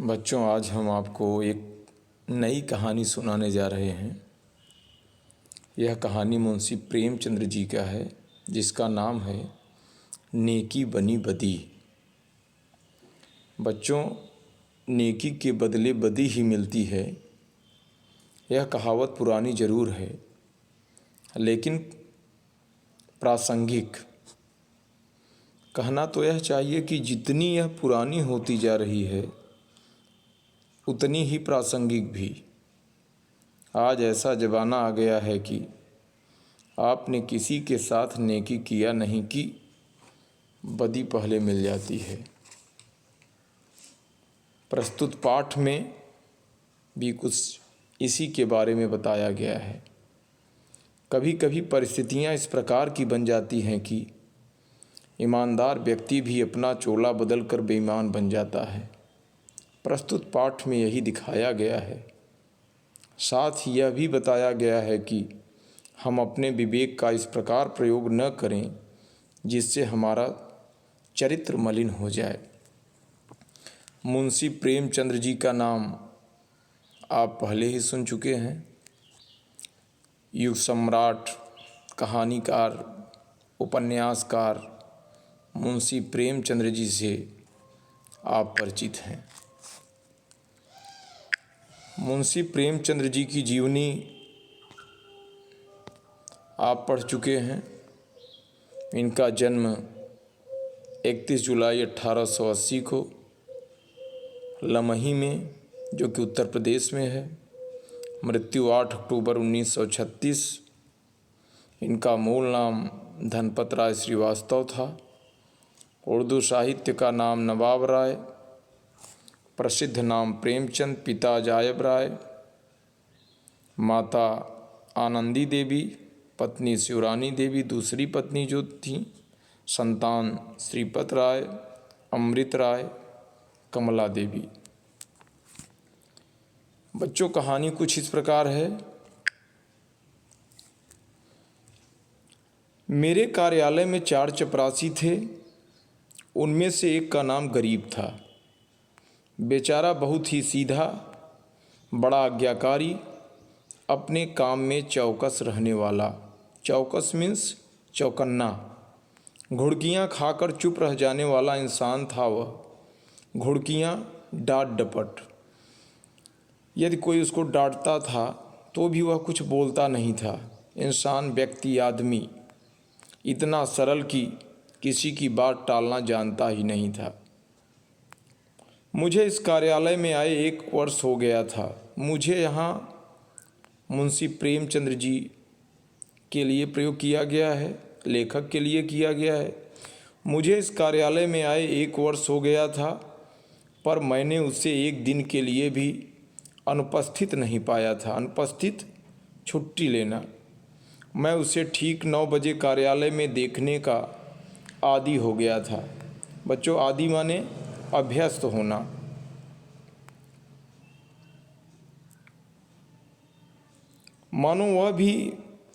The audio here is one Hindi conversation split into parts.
बच्चों, आज हम आपको एक नई कहानी सुनाने जा रहे हैं। यह कहानी मुंशी प्रेमचंद्र जी का है, जिसका नाम है नेकी बनी बदी। बच्चों, नेकी के बदले बदी ही मिलती है। यह कहावत पुरानी ज़रूर है, लेकिन प्रासंगिक। कहना तो यह चाहिए कि जितनी यह पुरानी होती जा रही है, उतनी ही प्रासंगिक भी। आज ऐसा ज़माना आ गया है कि आपने किसी के साथ नेकी किया नहीं कि बदी पहले मिल जाती है। प्रस्तुत पाठ में भी कुछ इसी के बारे में बताया गया है। कभी कभी परिस्थितियां इस प्रकार की बन जाती हैं कि ईमानदार व्यक्ति भी अपना चोला बदल कर बेईमान बन जाता है। प्रस्तुत पाठ में यही दिखाया गया है। साथ ही यह भी बताया गया है कि हम अपने विवेक का इस प्रकार प्रयोग न करें जिससे हमारा चरित्र मलिन हो जाए। मुंशी प्रेमचंद्र जी का नाम आप पहले ही सुन चुके हैं। युग सम्राट, कहानीकार, उपन्यासकार मुंशी प्रेमचंद्र जी से आप परिचित हैं। मुंशी प्रेमचंद्र जी की जीवनी आप पढ़ चुके हैं। इनका जन्म 31 जुलाई 1880 को लमही में, जो कि उत्तर प्रदेश में है। मृत्यु 8 अक्टूबर 1936। इनका मूल नाम धनपत राय श्रीवास्तव था। उर्दू साहित्य का नाम नवाब राय, प्रसिद्ध नाम प्रेमचंद, पिता जायब राय, माता आनंदी देवी, पत्नी शिवरानी देवी दूसरी पत्नी जो थी, संतान श्रीपत राय, अमृत राय, कमला देवी। बच्चों, कहानी कुछ इस प्रकार है। मेरे कार्यालय में 4 चपरासी थे। उनमें से एक का नाम गरीब था। बेचारा बहुत ही सीधा, बड़ा आज्ञाकारी, अपने काम में चौकस रहने वाला। चौकस मीन्स चौकन्ना। घुड़कियाँ खाकर चुप रह जाने वाला इंसान था वह। घुड़कियाँ, डांट डपट। यदि कोई उसको डांटता था तो भी वह कुछ बोलता नहीं था। इंसान, व्यक्ति, आदमी इतना सरल कि किसी की बात टालना जानता ही नहीं था। मुझे इस कार्यालय में आए 1 वर्ष हो गया था। मुझे यहाँ मुंशी प्रेमचंद्र जी के लिए प्रयोग किया गया है, लेखक के लिए किया गया है। मुझे इस कार्यालय में आए 1 वर्ष हो गया था, पर मैंने उसे एक दिन के लिए भी अनुपस्थित नहीं पाया था। अनुपस्थित, छुट्टी लेना। मैं उसे ठीक 9 बजे कार्यालय में देखने का आदी हो गया था। बच्चों, आदी माने अभ्यस्त होना। मानो वह भी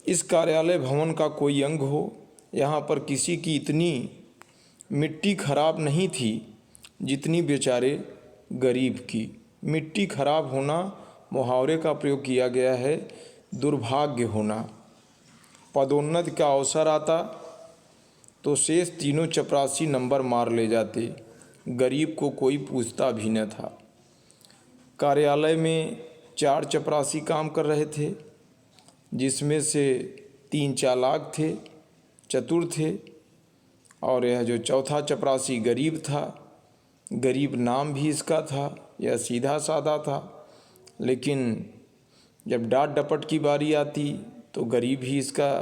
इस कार्यालय भवन का कोई अंग हो। यहाँ पर किसी की इतनी मिट्टी खराब नहीं थी जितनी बेचारे गरीब की। मिट्टी खराब होना मुहावरे का प्रयोग किया गया है, दुर्भाग्य होना। पदोन्नति का अवसर आता तो शेष तीनों चपरासी नंबर मार ले जाते। गरीब को कोई पूछता भी न था। कार्यालय में 4 चपरासी काम कर रहे थे, जिसमें से 3 चालाक थे, चतुर थे, और यह जो चौथा चपरासी गरीब था। गरीब नाम भी इसका था। यह सीधा साधा था, लेकिन जब डांट डपट की बारी आती तो गरीब ही इसका,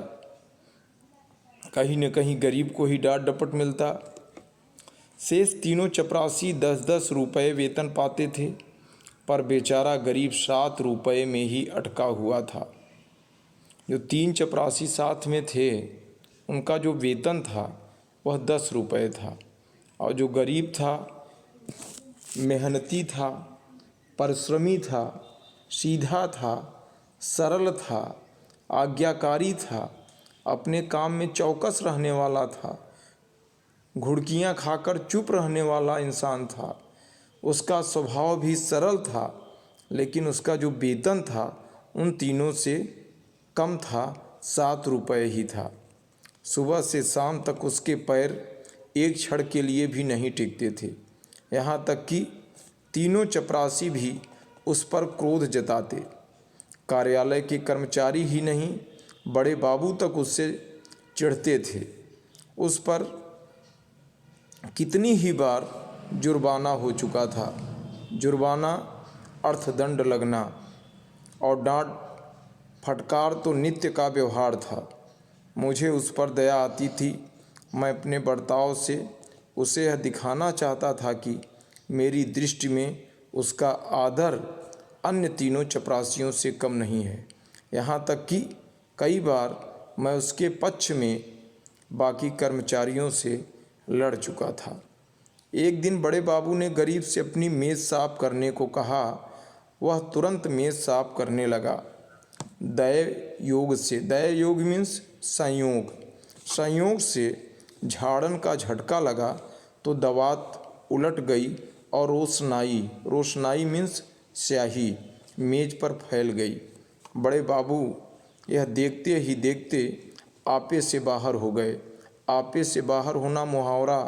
कहीं न कहीं गरीब को ही डांट डपट मिलता। शेष तीनों चपरासी 10-10 रुपये वेतन पाते थे, पर बेचारा गरीब 7 रुपये में ही अटका हुआ था। जो 3 चपरासी साथ में थे, उनका जो वेतन था वह 10 रुपये था, और जो गरीब था, मेहनती था, परिश्रमी था, सीधा था, सरल था, आज्ञाकारी था, अपने काम में चौकस रहने वाला था, घुड़कियाँ खाकर चुप रहने वाला इंसान था। उसका स्वभाव भी सरल था, लेकिन उसका जो वेतन था उन तीनों से कम था, 7 रुपये ही था। सुबह से शाम तक उसके पैर एक क्षण के लिए भी नहीं टिकते थे। यहाँ तक कि तीनों चपरासी भी उस पर क्रोध जताते। कार्यालय के कर्मचारी ही नहीं, बड़े बाबू तक उससे चिढ़ते थे। उस पर कितनी ही बार जुर्माना हो चुका था। जुर्माना अर्थदंड लगना और डांट फटकार तो नित्य का व्यवहार था। मुझे उस पर दया आती थी। मैं अपने बर्ताव से उसे यह दिखाना चाहता था कि मेरी दृष्टि में उसका आदर अन्य तीनों चपरासियों से कम नहीं है। यहाँ तक कि कई बार मैं उसके पक्ष में बाकी कर्मचारियों से लड़ चुका था। एक दिन बड़े बाबू ने गरीब से अपनी मेज़ साफ करने को कहा। वह तुरंत मेज़ साफ करने लगा। दय योग से, दय योग मीन्स संयोग, संयोग से झाड़न का झटका लगा तो दवात उलट गई और रोशनाई, रोशनाई मीन्स स्याही, मेज पर फैल गई। बड़े बाबू यह देखते ही देखते आपे से बाहर हो गए। आपे से बाहर होना मुहावरा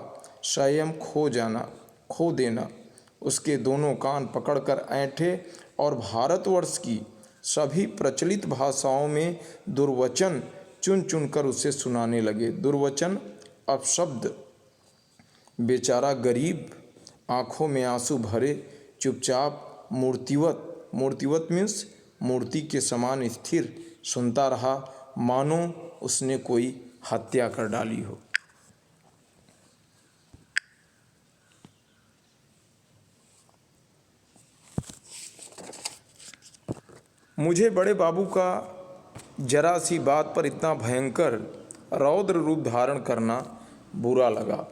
संयम खो जाना, खो देना। उसके दोनों कान पकड़कर ऐंठे और भारतवर्ष की सभी प्रचलित भाषाओं में दुर्वचन चुन चुनकर उसे सुनाने लगे। दुर्वचन अपशब्द। बेचारा गरीब आँखों में आंसू भरे चुपचाप मूर्तिवत, मूर्तिवत मीन्स मूर्ति के समान स्थिर सुनता रहा, मानो उसने कोई हत्या कर डाली हो। मुझे बड़े बाबू का जरा सी बात पर इतना भयंकर रौद्र रूप धारण करना बुरा लगा।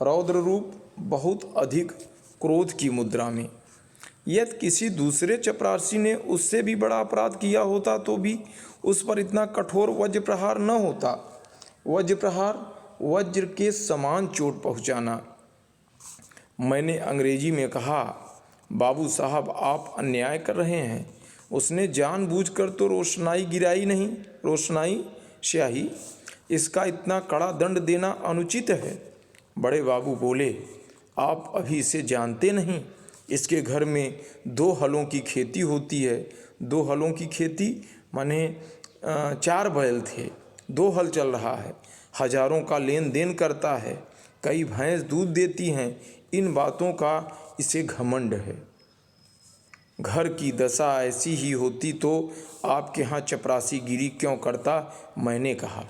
रौद्र रूप बहुत अधिक क्रोध की मुद्रा में। यदि किसी दूसरे चपरासी ने उससे भी बड़ा अपराध किया होता तो भी उस पर इतना कठोर वज्र प्रहार न होता। वज्र प्रहार वज्र के समान चोट पहुंचाना। मैंने अंग्रेजी में कहा, बाबू साहब आप अन्याय कर रहे हैं। उसने जानबूझकर तो रोशनाई गिराई नहीं, रोशनाई स्याही। इसका इतना कड़ा दंड देना अनुचित है। बड़े बाबू बोले, आप अभी इसे जानते नहीं। इसके घर में 2 हलों की खेती होती है। 2 हलों की खेती माने 4 बैल थे, 2 हल चल रहा है। हजारों का लेन देन करता है, कई भैंस दूध देती हैं। इन बातों का इसे घमंड है। घर की दशा ऐसी ही होती तो आपके यहाँ चपरासी गिरी क्यों करता? मैंने कहा।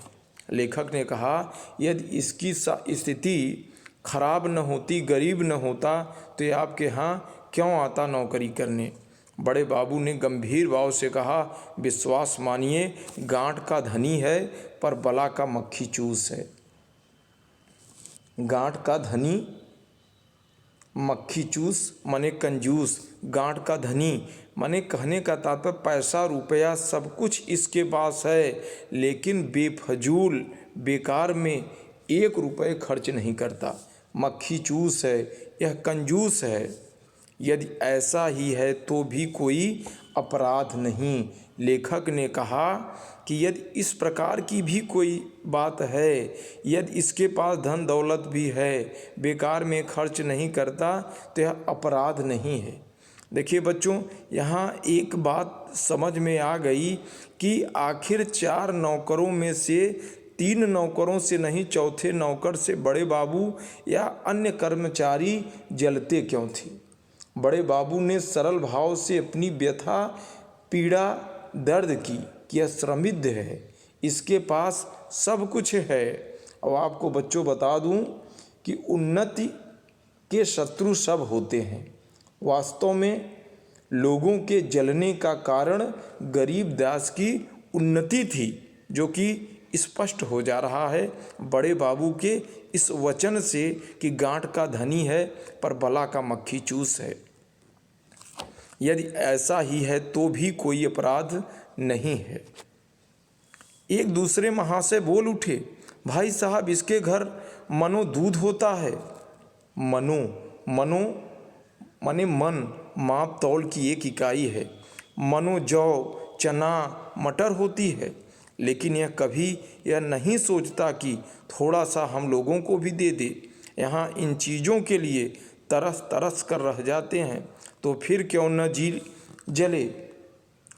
लेखक ने कहा, यदि इसकी स्थिति खराब न होती, गरीब न होता तो ये आपके यहाँ क्यों आता नौकरी करने? बड़े बाबू ने गंभीर भाव से कहा, विश्वास मानिए, गांठ का धनी है पर बला का मक्खी चूस है। गांठ का धनी, मक्खी चूस माने कंजूस। गांठ का धनी माने कहने का तात्पर्य पैसा रुपया सब कुछ इसके पास है, लेकिन बेफजूल बेकार में 1 रुपये खर्च नहीं करता। मक्खी चूस है, यह कंजूस है। यदि ऐसा ही है तो भी कोई अपराध नहीं। लेखक ने कहा कि यदि इस प्रकार की भी कोई बात है, यदि इसके पास धन दौलत भी है, बेकार में खर्च नहीं करता, तो यह अपराध नहीं है। देखिए बच्चों, यहाँ एक बात समझ में आ गई कि आखिर 4 नौकरों में से 3 नौकरों से नहीं, चौथे नौकर से बड़े बाबू या अन्य कर्मचारी जलते क्यों थे। बड़े बाबू ने सरल भाव से अपनी व्यथा पीड़ा दर्द की कि यह श्रमिद्ध है, इसके पास सब कुछ है। और आपको बच्चों बता दूं कि उन्नति के शत्रु सब होते हैं। वास्तव में लोगों के जलने का कारण गरीब दास की उन्नति थी, जो कि स्पष्ट हो जा रहा है बड़े बाबू के इस वचन से कि गांठ का धनी है पर बला का मक्खी चूस है। यदि ऐसा ही है तो भी कोई अपराध नहीं है। एक दूसरे महाशय बोल उठे, भाई साहब इसके घर मनो दूध होता है। मनो, मनो माने मन माप तौल की एक इकाई है। मनो जौ चना मटर होती है, लेकिन यह कभी यह नहीं सोचता कि थोड़ा सा हम लोगों को भी दे दे। यहाँ इन चीज़ों के लिए तरस तरस कर रह जाते हैं, तो फिर क्यों न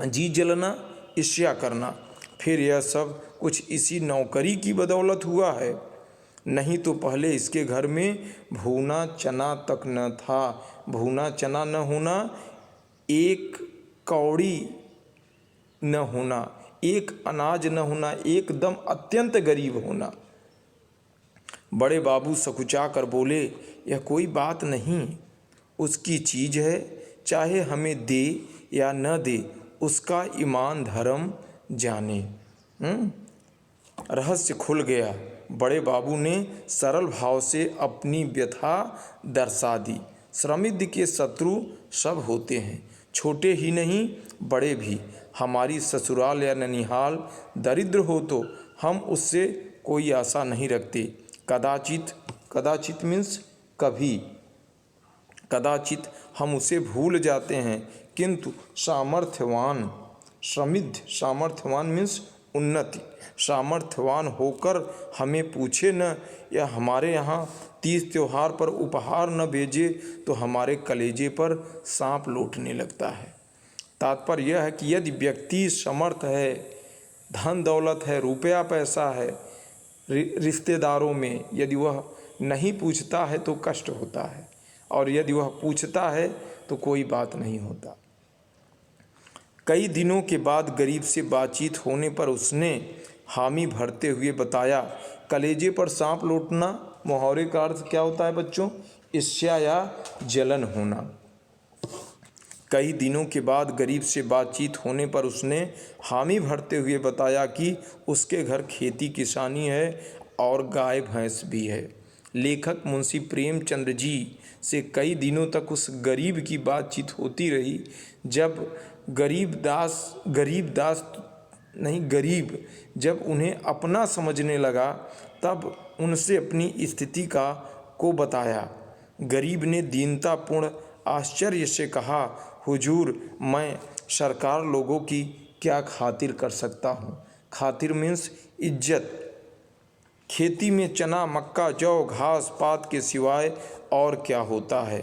जी जलना, ईर्ष्या करना। फिर यह सब कुछ इसी नौकरी की बदौलत हुआ है, नहीं तो पहले इसके घर में भुना चना तक न था। भुना चना न होना, एक कौड़ी न होना, एक अनाज न होना, एकदम अत्यंत गरीब होना। बड़े बाबू सकुचा कर बोले, यह कोई बात नहीं, उसकी चीज़ है, चाहे हमें दे या न दे, उसका ईमान धर्म जाने। रहस्य खुल गया। बड़े बाबू ने सरल भाव से अपनी व्यथा दर्शा दी। समृद्धि के शत्रु सब होते हैं, छोटे ही नहीं बड़े भी। हमारी ससुराल या ननिहाल दरिद्र हो तो हम उससे कोई आशा नहीं रखते। कदाचित मीन्स कभी, कदाचित हम उसे भूल जाते हैं, किंतु सामर्थ्यवान, समृद्ध, सामर्थ्यवान मीन्स उन्नति, सामर्थ्यवान होकर हमें पूछे न या हमारे यहाँ तीज त्योहार पर उपहार न भेजे तो हमारे कलेजे पर सांप लौटने लगता है। तात्पर्य यह है कि यदि व्यक्ति समर्थ है, धन दौलत है, रुपया पैसा है, रिश्तेदारों में यदि वह नहीं पूछता है तो कष्ट होता है, और यदि वह पूछता है तो कोई बात नहीं होता। कई दिनों के बाद गरीब से बातचीत होने पर उसने हामी भरते हुए बताया, कलेजे पर सांप लौटना मुहावरे का अर्थ क्या होता है बच्चों? ईर्ष्या या जलन होना। कई दिनों के बाद गरीब से बातचीत होने पर उसने हामी भरते हुए बताया कि उसके घर खेती किसानी है और गाय भैंस भी है। लेखक मुंशी प्रेमचंद्र जी से कई दिनों तक उस गरीब की बातचीत होती रही। जब गरीब जब उन्हें अपना समझने लगा तब उनसे अपनी स्थिति को बताया। गरीब ने दीनतापूर्ण आश्चर्य से कहा, हुजूर, मैं सरकार लोगों की क्या खातिर कर सकता हूँ? खातिर मीन्स इज्जत। खेती में चना मक्का जौ घास पात के सिवाय और क्या होता है?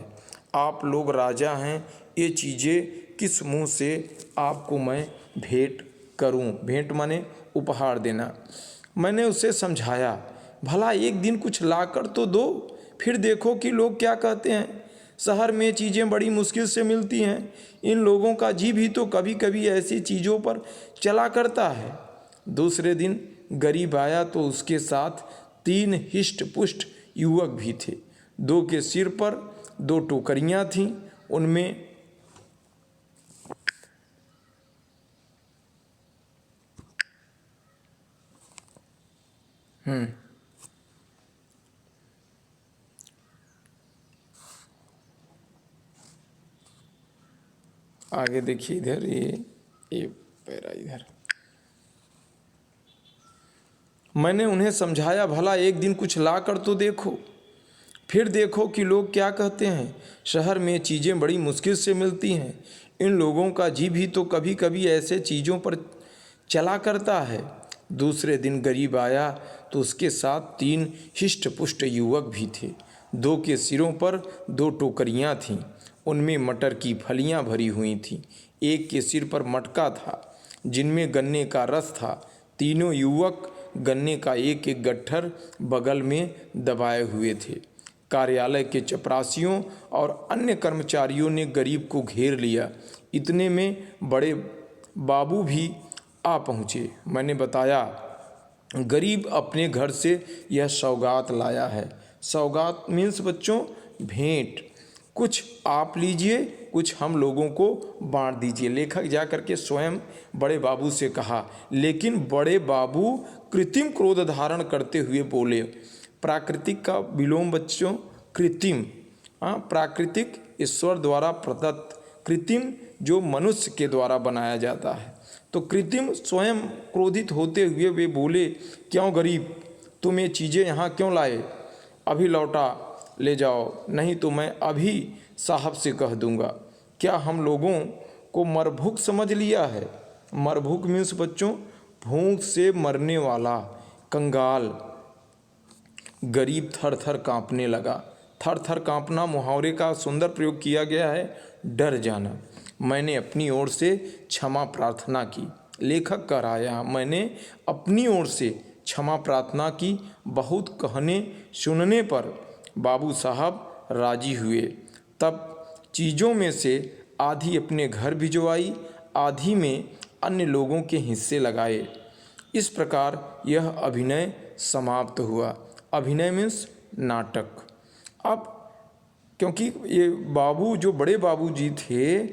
आप लोग राजा हैं, ये चीज़ें किस मुंह से आपको मैं भेंट करूं? भेंट माने उपहार देना। मैंने उसे समझाया, भला एक दिन कुछ लाकर तो दो, फिर देखो कि लोग क्या कहते हैं। शहर में चीज़ें बड़ी मुश्किल से मिलती हैं, इन लोगों का जी भी तो कभी कभी ऐसी चीज़ों पर चला करता है। दूसरे दिन गरीब आया तो उसके साथ 3 हिष्ट पुष्ट युवक भी थे। 2 के सिर पर 2 टोकरियां थीं, उनमें आगे देखिए, इधर ये पैरा इधर। मैंने उन्हें समझाया, भला एक दिन कुछ ला कर तो देखो, फिर देखो कि लोग क्या कहते हैं। शहर में चीज़ें बड़ी मुश्किल से मिलती हैं, इन लोगों का जी भी तो कभी कभी ऐसे चीज़ों पर चला करता है। दूसरे दिन गरीब आया तो उसके साथ 3 हिष्ट पुष्ट युवक भी थे। 2 के सिरों पर 2 टोकरियां थीं, उनमें मटर की फलियां भरी हुई थीं। एक के सिर पर मटका था जिनमें गन्ने का रस था। तीनों युवक गन्ने का एक एक गट्ठर बगल में दबाए हुए थे। कार्यालय के चपरासियों और अन्य कर्मचारियों ने गरीब को घेर लिया। इतने में बड़े बाबू भी आ पहुँचे। मैंने बताया, गरीब अपने घर से यह सौगात लाया है। सौगात मीन्स बच्चों भेंट। कुछ आप लीजिए, कुछ हम लोगों को बांट दीजिए। लेखक जा कर के स्वयं बड़े बाबू से कहा, लेकिन बड़े बाबू कृत्रिम क्रोध धारण करते हुए बोले। प्राकृतिक का विलोम बच्चों कृत्रिम। प्राकृतिक ईश्वर द्वारा प्रदत्त, कृत्रिम जो मनुष्य के द्वारा बनाया जाता है। तो कृत्रिम स्वयं क्रोधित होते हुए वे बोले, क्यों गरीब, तुम ये चीज़ें यहाँ क्यों लाए? अभी लौटा ले जाओ, नहीं तो मैं अभी साहब से कह दूंगा। क्या हम लोगों को मरभूख समझ लिया है? मरभूख मीन्स बच्चों भूख से मरने वाला, कंगाल। गरीब थर थर कांपने लगा। थर थर कांपना मुहावरे का सुंदर प्रयोग किया गया है, डर जाना। मैंने अपनी ओर से क्षमा प्रार्थना की। लेखक कह रहा है यहाँ, मैंने अपनी ओर से क्षमा प्रार्थना की। बहुत कहने सुनने पर बाबू साहब राजी हुए। तब चीज़ों में से आधी अपने घर भिजवाई, आधी में अन्य लोगों के हिस्से लगाए। इस प्रकार यह अभिनय समाप्त हुआ। अभिनय मीन्स नाटक। अब क्योंकि ये बाबू जो बड़े बाबू जी थे,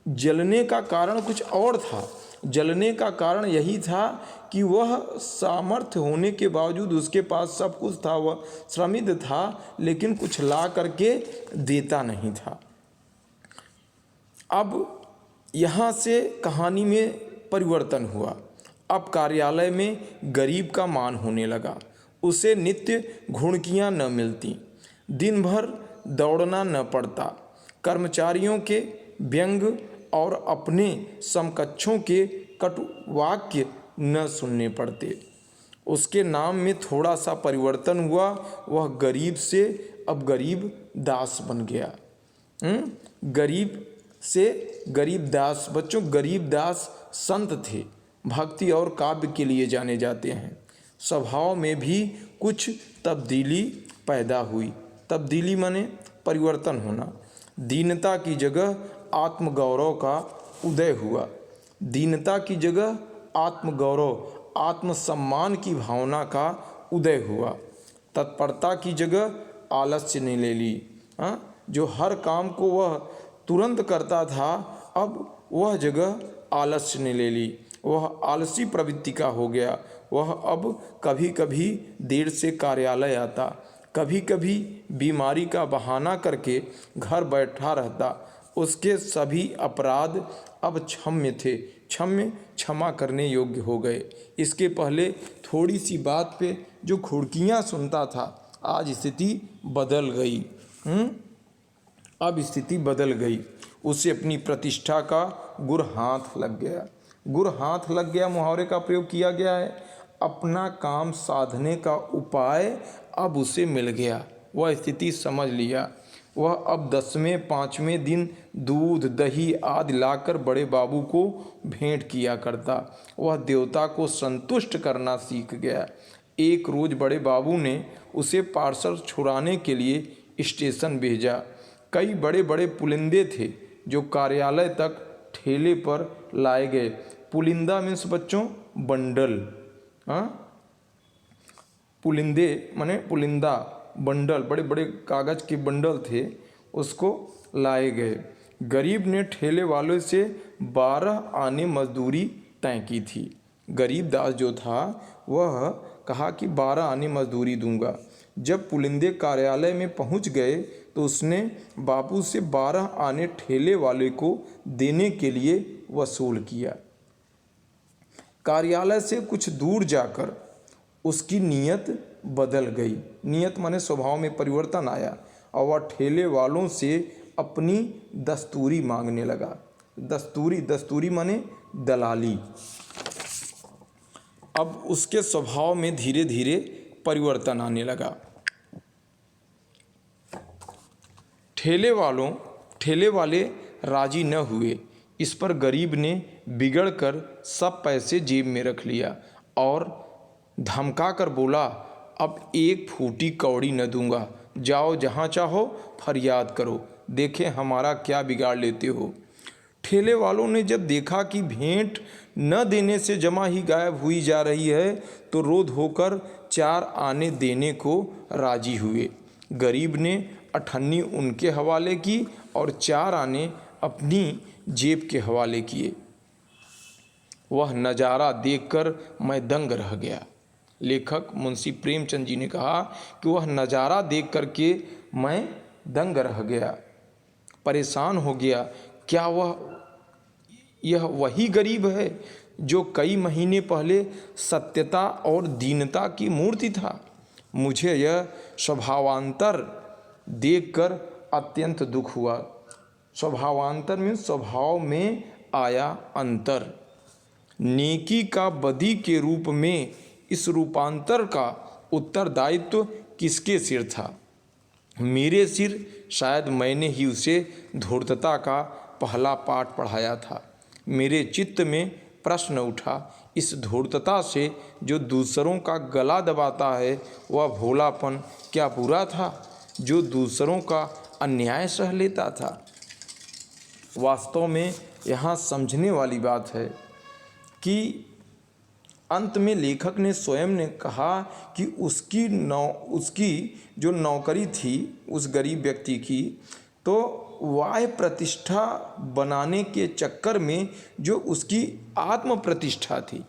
जलने का कारण कुछ और था। जलने का कारण यही था कि वह सामर्थ्य होने के बावजूद उसके पास सब कुछ था, वह श्रमित था, लेकिन कुछ ला करके देता नहीं था। अब यहाँ से कहानी में परिवर्तन हुआ। अब कार्यालय में गरीब का मान होने लगा। उसे नित्य घुड़कियाँ न मिलती, दिन भर दौड़ना न पड़ता, कर्मचारियों के व्यंग और अपने समकक्षों के कटु वाक्य न सुनने पड़ते। उसके नाम में थोड़ा सा परिवर्तन हुआ। वह गरीब से अब गरीब दास बन गया। गरीब से गरीब दास। बच्चों, गरीब दास संत थे, भक्ति और काव्य के लिए जाने जाते हैं। स्वभाव में भी कुछ तब्दीली पैदा हुई। तब्दीली माने परिवर्तन होना। दीनता की जगह आत्मगौरव का उदय हुआ। दीनता की जगह आत्मगौरव, आत्मसम्मान की भावना का उदय हुआ। तत्परता की जगह आलस्य ने ले ली। जो हर काम को वह तुरंत करता था, अब वह जगह आलस्य ने ले ली। वह आलसी प्रवृत्ति का हो गया। वह अब कभी कभी देर से कार्यालय आता, कभी कभी बीमारी का बहाना करके घर बैठा रहता। उसके सभी अपराध अब क्षम्य थे, क्षमा करने योग्य हो गए। इसके पहले थोड़ी सी बात पे जो खुड़कियाँ सुनता था, आज स्थिति बदल गई। अब स्थिति बदल गई। उसे अपनी प्रतिष्ठा का गुर हाथ लग गया। गुर हाथ लग गया मुहावरे का प्रयोग किया गया है। अपना काम साधने का उपाय अब उसे मिल गया। वह स्थिति समझ लिया। वह अब 10वें 5वें दिन दूध दही आदि लाकर बड़े बाबू को भेंट किया करता। वह देवता को संतुष्ट करना सीख गया। एक रोज बड़े बाबू ने उसे पार्सल छुड़ाने के लिए स्टेशन भेजा। कई बड़े बड़े पुलिंदे थे जो कार्यालय तक ठेले पर लाए गए। पुलिंदा मीन्स बच्चों बंडल। पुलिंदे माने पुलिंदा, बंडल, बड़े बड़े कागज के बंडल थे, उसको लाए गए। गरीब ने ठेले वालों से 12 आने मजदूरी तय की थी। गरीब दास जो था वह कहा कि 12 आने मजदूरी दूंगा। जब पुलिंदे कार्यालय में पहुंच गए तो उसने बाबू से 12 आने ठेले वाले को देने के लिए वसूल किया। कार्यालय से कुछ दूर जाकर उसकी नीयत बदल गई। नीयत माने स्वभाव में परिवर्तन आया और वह ठेले वालों से अपनी दस्तूरी मांगने लगा। दस्तूरी माने दलाली। अब उसके स्वभाव में धीरे धीरे परिवर्तन आने लगा। ठेले वाले राजी न हुए। इस पर गरीब ने बिगड़कर सब पैसे जेब में रख लिया और धमका कर बोला, अब एक फूटी कौड़ी न दूंगा, जाओ जहाँ चाहो फरियाद करो, देखें हमारा क्या बिगाड़ लेते हो। ठेले वालों ने जब देखा कि भेंट न देने से जमा ही गायब हुई जा रही है तो रोध होकर 4 आने देने को राजी हुए। गरीब ने 98 उनके हवाले की और 4 आने अपनी जेब के हवाले किए। वह नज़ारा देखकर मैं दंग रह गया। लेखक मुंशी प्रेमचंद जी ने कहा कि वह नज़ारा देख कर के मैं दंग रह गया, परेशान हो गया। क्या यह वही गरीब है जो कई महीने पहले सत्यता और दीनता की मूर्ति था? मुझे यह स्वभावांतर देखकर अत्यंत दुख हुआ। स्वभावांतर में स्वभाव में आया अंतर। नेकी का बदी के रूप में इस रूपांतर का उत्तरदायित्व किसके सिर था? मेरे सिर। शायद मैंने ही उसे धूर्तता का पहला पाठ पढ़ाया था। मेरे चित्त में प्रश्न उठा, इस धूर्तता से जो दूसरों का गला दबाता है वह भोलापन क्या बुरा था, जो दूसरों का अन्याय सह लेता था? वास्तव में यहाँ समझने वाली बात है कि अंत में लेखक ने स्वयं ने कहा कि उसकी जो नौकरी थी उस गरीब व्यक्ति की, तो वाह्य प्रतिष्ठा बनाने के चक्कर में जो उसकी आत्म प्रतिष्ठा थी,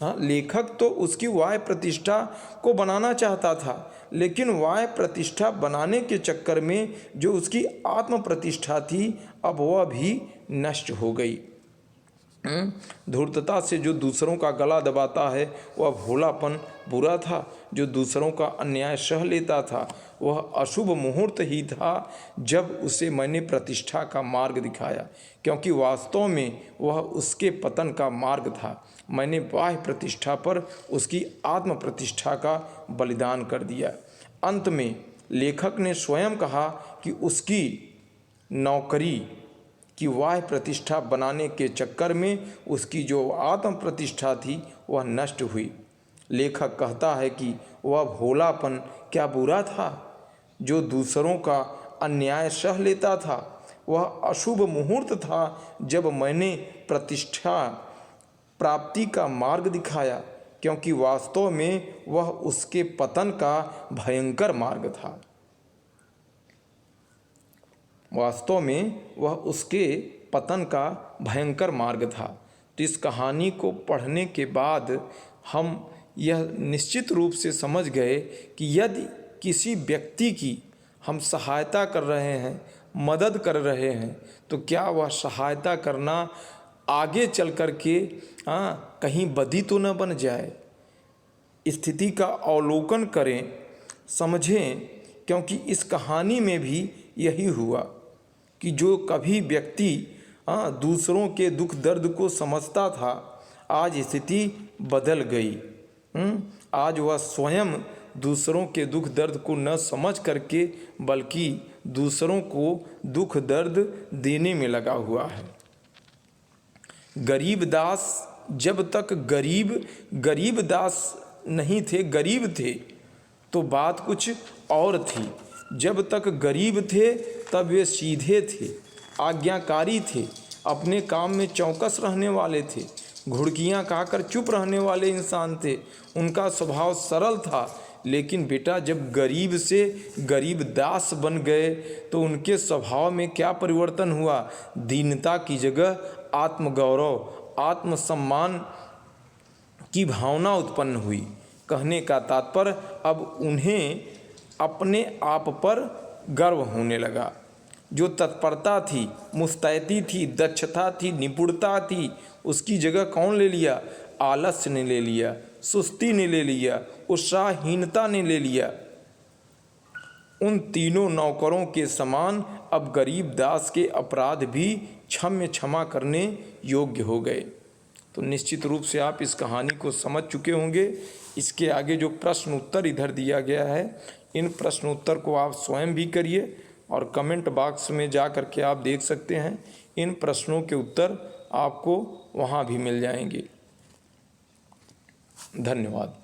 हाँ, लेखक तो उसकी वाह्य प्रतिष्ठा को बनाना चाहता था, लेकिन वाह्य प्रतिष्ठा बनाने के चक्कर में जो उसकी आत्म प्रतिष्ठा थी अब वह भी नष्ट हो गई। धूर्तता से जो दूसरों का गला दबाता है वह भोलापन बुरा था, जो दूसरों का अन्याय सह लेता था वह अशुभ मुहूर्त ही था जब उसे मैंने प्रतिष्ठा का मार्ग दिखाया, क्योंकि वास्तव में वह उसके पतन का मार्ग था। मैंने बाह्य प्रतिष्ठा पर उसकी आत्म प्रतिष्ठा का बलिदान कर दिया। अंत में लेखक ने स्वयं कहा कि उसकी नौकरी की वाह्य प्रतिष्ठा बनाने के चक्कर में उसकी जो आत्म प्रतिष्ठा थी वह नष्ट हुई। लेखक कहता है कि वह भोलापन क्या बुरा था, जो दूसरों का अन्याय सह लेता था। वह अशुभ मुहूर्त था जब मैंने प्रतिष्ठा प्राप्ति का मार्ग दिखाया, क्योंकि वास्तव में वह उसके पतन का भयंकर मार्ग था। वास्तव में वह उसके पतन का भयंकर मार्ग था। तो इस कहानी को पढ़ने के बाद हम यह निश्चित रूप से समझ गए कि यदि किसी व्यक्ति की हम सहायता कर रहे हैं, मदद कर रहे हैं, तो क्या वह सहायता करना आगे चल कर के कहीं बदी तो न बन जाए। स्थिति का अवलोकन करें, समझें, क्योंकि इस कहानी में भी यही हुआ कि जो कभी व्यक्ति दूसरों के दुख दर्द को समझता था, आज स्थिति बदल गई। आज वह स्वयं दूसरों के दुख दर्द को न समझ करके बल्कि दूसरों को दुख दर्द देने में लगा हुआ है। गरीबदास जब तक गरीबदास नहीं थे, गरीब थे, तो बात कुछ और थी। जब तक गरीब थे तब वे सीधे थे, आज्ञाकारी थे, अपने काम में चौकस रहने वाले थे, घुड़कियाँ खाकर चुप रहने वाले इंसान थे। उनका स्वभाव सरल था। लेकिन बेटा जब गरीब से गरीब दास बन गए तो उनके स्वभाव में क्या परिवर्तन हुआ? दीनता की जगह आत्मगौरव, आत्मसम्मान की भावना उत्पन्न हुई। कहने का तात्पर्य अब उन्हें अपने आप पर गर्व होने लगा। जो तत्परता थी, मुस्तैदी थी, दक्षता थी, निपुणता थी, उसकी जगह कौन ले लिया? आलस्य ने ले लिया, सुस्ती ने ले लिया, उत्साहहीनता ने ले लिया। उन तीनों नौकरों के समान अब गरीब दास के अपराध भी क्षमा करने योग्य हो गए। तो निश्चित रूप से आप इस कहानी को समझ चुके होंगे। इसके आगे जो प्रश्न उत्तर इधर दिया गया है, इन प्रश्न उत्तर को आप स्वयं भी करिए और कमेंट बॉक्स में जा कर के आप देख सकते हैं। इन प्रश्नों के उत्तर आपको वहाँ भी मिल जाएंगे। धन्यवाद।